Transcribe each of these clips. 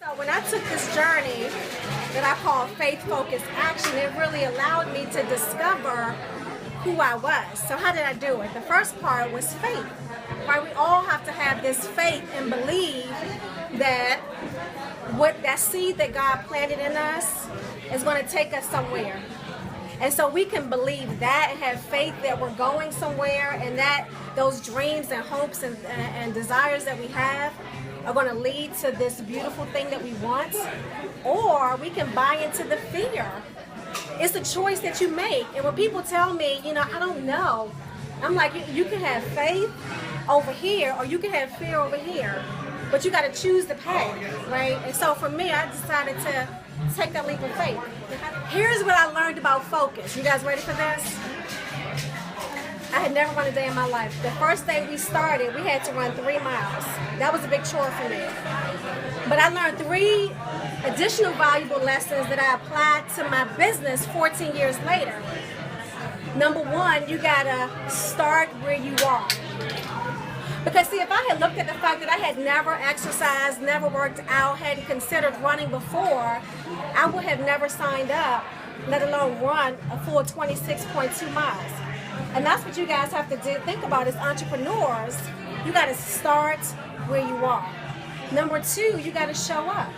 So when I took this journey that I call faith-focused action, it really allowed me to discover who I was. So how did I do it? The first part was faith. Right? We all have to have this faith and believe that what that seed that God planted in us is going to take us somewhere. And so we can believe that and have faith that we're going somewhere, and that those dreams and hopes and desires that we have are going to lead to this beautiful thing that we want. Or we can buy into the fear. It's a choice that you make. And when people tell me, I don't know, I'm like, you can have faith over here, or you can have fear over here, but you got to choose the path, right? And so for me, I decided to take that leap of faith. Here's what I learned about focus. You guys ready for this? I had never run a day in my life. The first day we started, we had to run 3 miles. That was a big chore for me. But I learned 3 additional valuable lessons that I applied to my business 14 years later. Number 1, you gotta start where you are. Because see, if I had looked at the fact that I had never exercised, never worked out, hadn't considered running before, I would have never signed up, let alone run a full 26.2 miles. And that's what you guys have to think about as entrepreneurs. You got to start where you are. Number 2, you got to show up.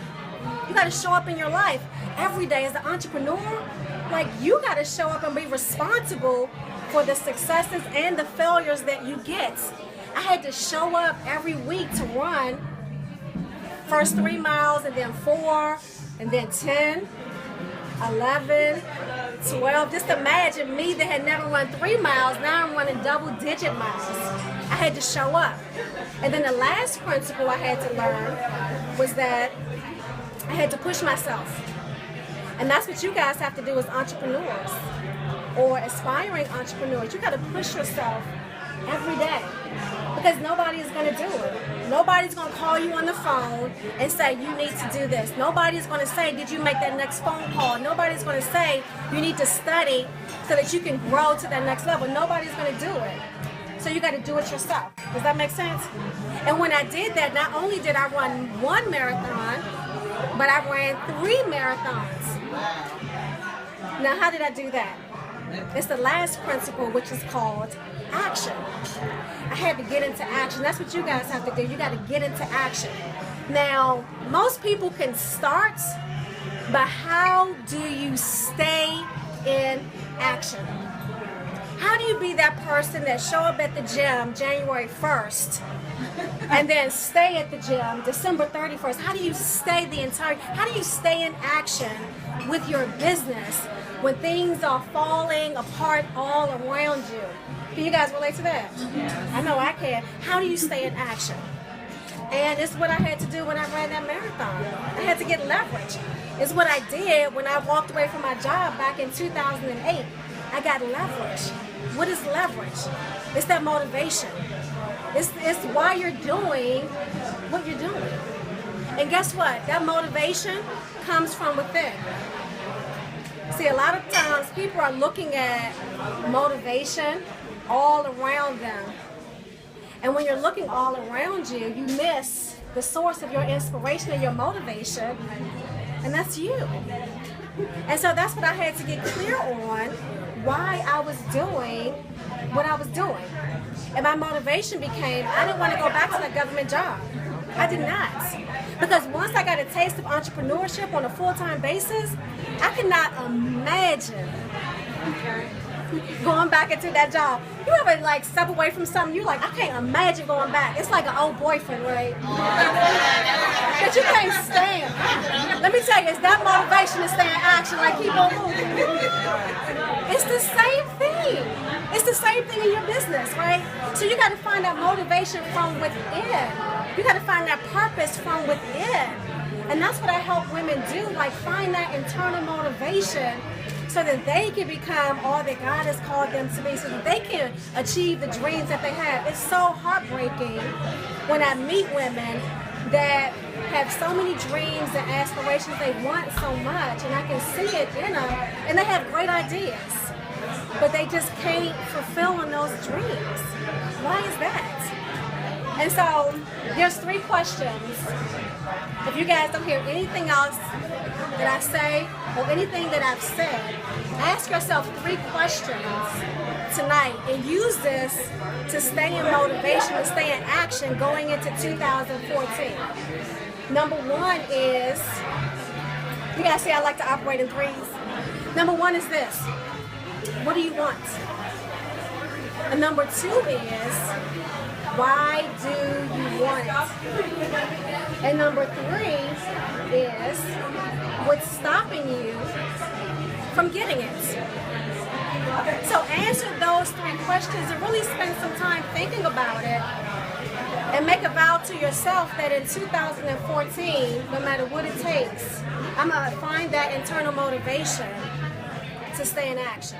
You got to show up in your life every day as an entrepreneur. Like, you got to show up and be responsible for the successes and the failures that you get. I had to show up every week to run first 3 miles, and then 4, and then 10, 11, 12. Just imagine me that had never run 3 miles, now I'm running double-digit miles. I had to show up. And then the last principle I had to learn was that I had to push myself. And that's what you guys have to do as entrepreneurs or aspiring entrepreneurs. You got to push yourself every day, because nobody is going to do it. Nobody's going to call you on the phone and say you need to do this. Nobody's going to say, did you make that next phone call? Nobody's going to say you need to study so that you can grow to that next level. Nobody's going to do it. So you got to do it yourself. Does that make sense? And when I did that, not only did I run 1 marathon, but I ran 3 marathons. Now, how did I do that? It's the last principle, which is called action. I had to get into action. That's what you guys have to do. You got to get into action. Now, most people can start, but how do you stay in action? How do you be that person that show up at the gym January 1st and then stay at the gym December 31st? How do you stay how do you stay in action with your business when things are falling apart all around you? Can you guys relate to that? I know I can. How do you stay in action? And it's what I had to do when I ran that marathon. I had to get leverage. It's what I did when I walked away from my job back in 2008. I got leverage. What is leverage? It's that motivation. It's why you're doing what you're doing. And guess what? That motivation comes from within. See, a lot of times people are looking at motivation all around them. And when you're looking all around you, you miss the source of your inspiration and your motivation, and that's you. And so that's what I had to get clear on, why I was doing what I was doing. And my motivation became, I didn't want to go back to that government job. I did not. Because once I got a taste of entrepreneurship on a full-time basis, I could not imagine going back into that job. You ever step away from something, you're like, I can't imagine going back. It's like an old boyfriend, right? But you can't stand. Let me tell you, it's that motivation to stay in action, keep on moving. It's the same thing. It's the same thing in your business, right? So you got to find that motivation from within. You got to find that purpose from within. And that's what I help women do, find that internal motivation so that they can become all that God has called them to be, so that they can achieve the dreams that they have. It's so heartbreaking when I meet women that have so many dreams and aspirations, they want so much, and I can see it in them, and they have great ideas, but they just can't fulfill on those dreams. Why is that? And so there's 3 questions. If you guys don't hear anything else that I say or anything that I've said, ask yourself 3 questions tonight and use this to stay in motivation and stay in action going into 2014. Number 1 is, you guys see I like to operate in 3s. Number 1 is this: what do you want? And number 2 is, why do you want it? And number 3 is, what's stopping you from getting it? So answer those 3 questions and really spend some time thinking about it, and make a vow to yourself that in 2014, no matter what it takes, I'm going to find that internal motivation to stay in action.